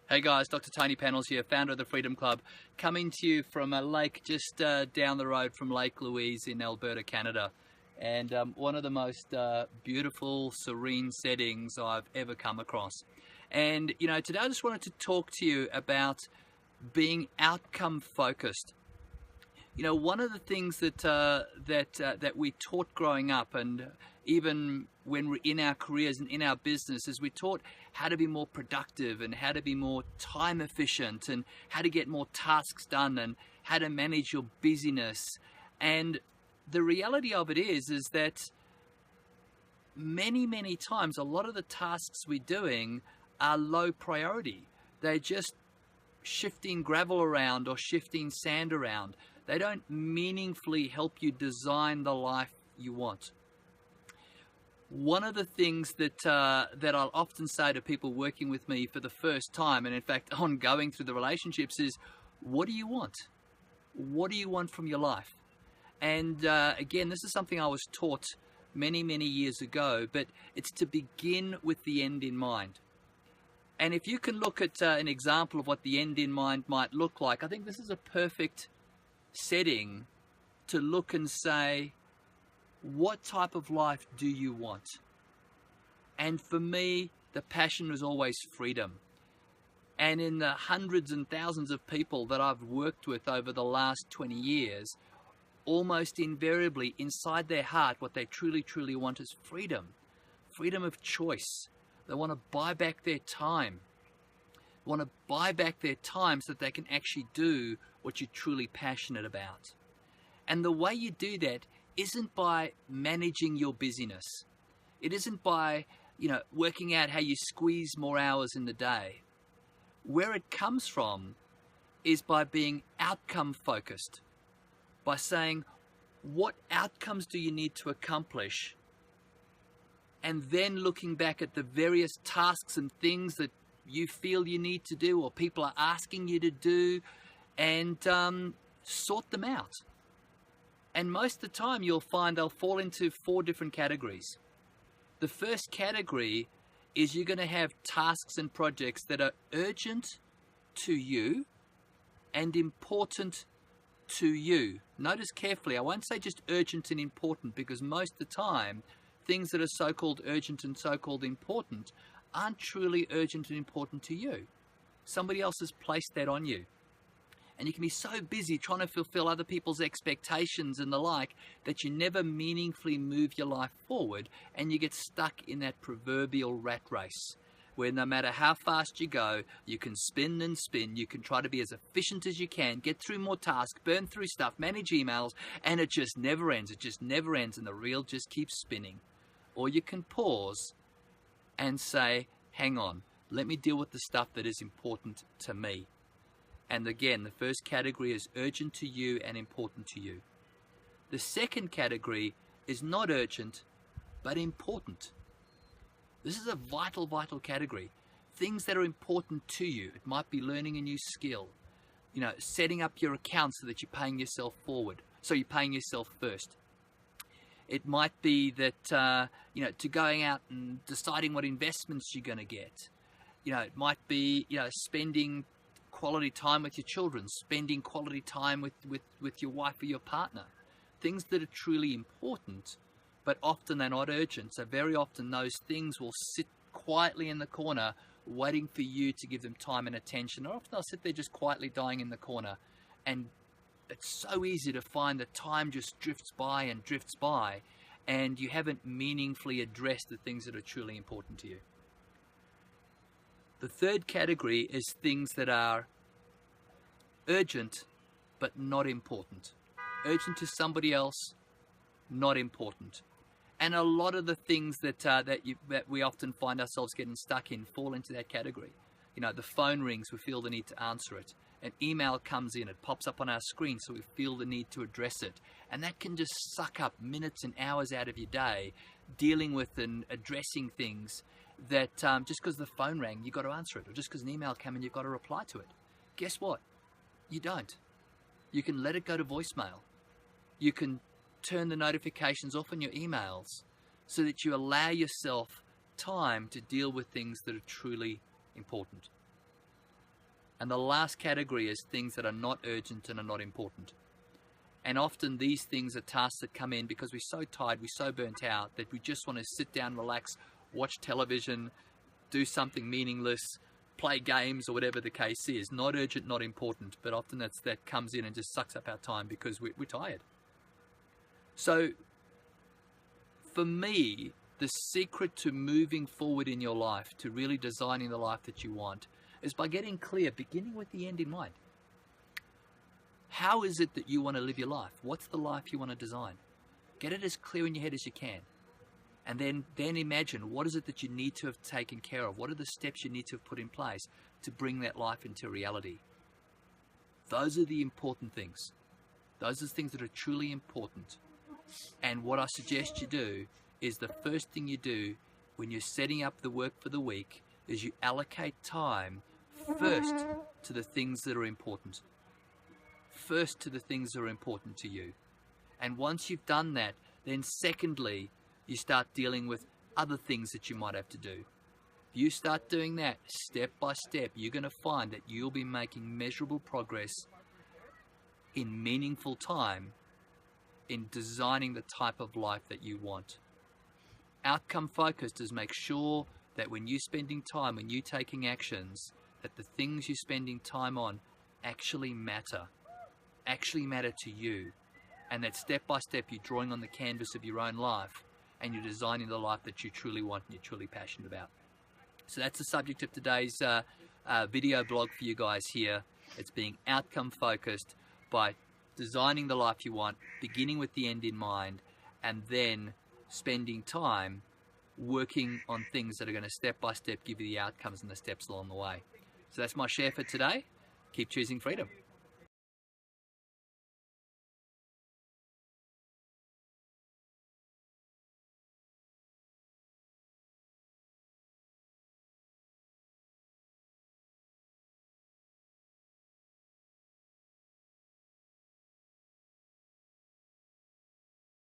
Hey guys, Dr. Tony Panels here, founder of the Freedom Club, coming to you from a lake just down the road from Lake Louise in Alberta, Canada. And one of the most beautiful, serene settings I've ever come across. And today I just wanted to talk to you about being outcome focused. One of the things that we taught growing up, and even when we're in our careers and in our business, is we taught how to be more productive and how to be more time efficient and how to get more tasks done and how to manage your busyness. And the reality of it is that many times a lot of the tasks we're doing are low priority. They're just shifting gravel around or shifting sand around. They don't meaningfully help you design the life you want. One of the things that I'll often say to people working with me for the first time, and in fact ongoing through the relationships, is, what do you want? What do you want from your life? And again, this is something I was taught many years ago, but it's to begin with the end in mind. And if you can look at an example of what the end in mind might look like, I think this is a perfect setting to look and say, what type of life do you want? And for me, the passion was always freedom. And in the hundreds and thousands of people that I've worked with over the last 20 years, almost invariably inside their heart, what they truly want is freedom. Freedom of choice. They want to buy back their time. They want to buy back their time so that they can actually do what you're truly passionate about. And the way you do that isn't by managing your busyness. It isn't by, working out how you squeeze more hours in the day. Where it comes from is by being outcome focused. By saying, what outcomes do you need to accomplish? And then looking back at the various tasks and things that you feel you need to do or people are asking you to do, and sort them out. And most of the time you'll find they'll fall into 4 different categories. The first category is you're going to have tasks and projects that are urgent to you and important to you. Notice carefully, I won't say just urgent and important, because most of the time things that are so-called urgent and so-called important aren't truly urgent and important to you. Somebody else has placed that on you. And you can be so busy trying to fulfill other people's expectations and the like that you never meaningfully move your life forward, and you get stuck in that proverbial rat race where no matter how fast you go, you can spin and spin, you can try to be as efficient as you can, get through more tasks, burn through stuff, manage emails, and it just never ends. It just never ends, and the reel just keeps spinning. Or you can pause and say, hang on, let me deal with the stuff that is important to me. And again, the first category is urgent to you and important to you. The second category is not urgent, but important. This is a vital category. Things that are important to you. It might be learning a new skill, setting up your account so that you're paying yourself forward. So you're paying yourself first. It might be that, to going out and deciding what investments you're going to get. It might be, spending quality time with your children, spending quality time with your wife or your partner. Things that are truly important, but often they're not urgent. So very often those things will sit quietly in the corner waiting for you to give them time and attention. Or often they'll sit there just quietly dying in the corner. And it's so easy to find that time just drifts by, and you haven't meaningfully addressed the things that are truly important to you. The third category is things that are urgent but not important. Urgent to somebody else, not important. And a lot of the things that we often find ourselves getting stuck in fall into that category. The phone rings, we feel the need to answer it. An email comes in, it pops up on our screen, so we feel the need to address it. And that can just suck up minutes and hours out of your day, dealing with and addressing things that just because the phone rang, you've got to answer it. Or just because an email came in, you've got to reply to it. Guess what? You don't. You can let it go to voicemail. You can turn the notifications off on your emails so that you allow yourself time to deal with things that are truly important. And the last category is things that are not urgent and are not important. And often these things are tasks that come in because we're so tired, we're so burnt out that we just want to sit down, relax, watch television, do something meaningless, play games or whatever the case is. Not urgent, not important, but often that comes in and just sucks up our time because we're tired. So for me, the secret to moving forward in your life, to really designing the life that you want, is by getting clear, beginning with the end in mind. How is it that you want to live your life? What's the life you want to design? Get it as clear in your head as you can. And then imagine, what is it that you need to have taken care of? What are the steps you need to have put in place to bring that life into reality? Those are the important things. Those are the things that are truly important. And what I suggest you do is the first thing you do when you're setting up the work for the week is you allocate time first to the things that are important. First to the things that are important to you. And once you've done that, then secondly, you start dealing with other things that you might have to do. If you start doing that step by step, you're going to find that you'll be making measurable progress in meaningful time in designing the type of life that you want. Outcome focused is make sure that when you're spending time, when you're taking actions, that the things you're spending time on actually matter to you, and that step by step you're drawing on the canvas of your own life and you're designing the life that you truly want and you're truly passionate about. So that's the subject of today's video blog for you guys here. It's being outcome focused by designing the life you want, beginning with the end in mind, and then spending time working on things that are going to step by step give you the outcomes and the steps along the way. So that's my share for today. Keep choosing freedom.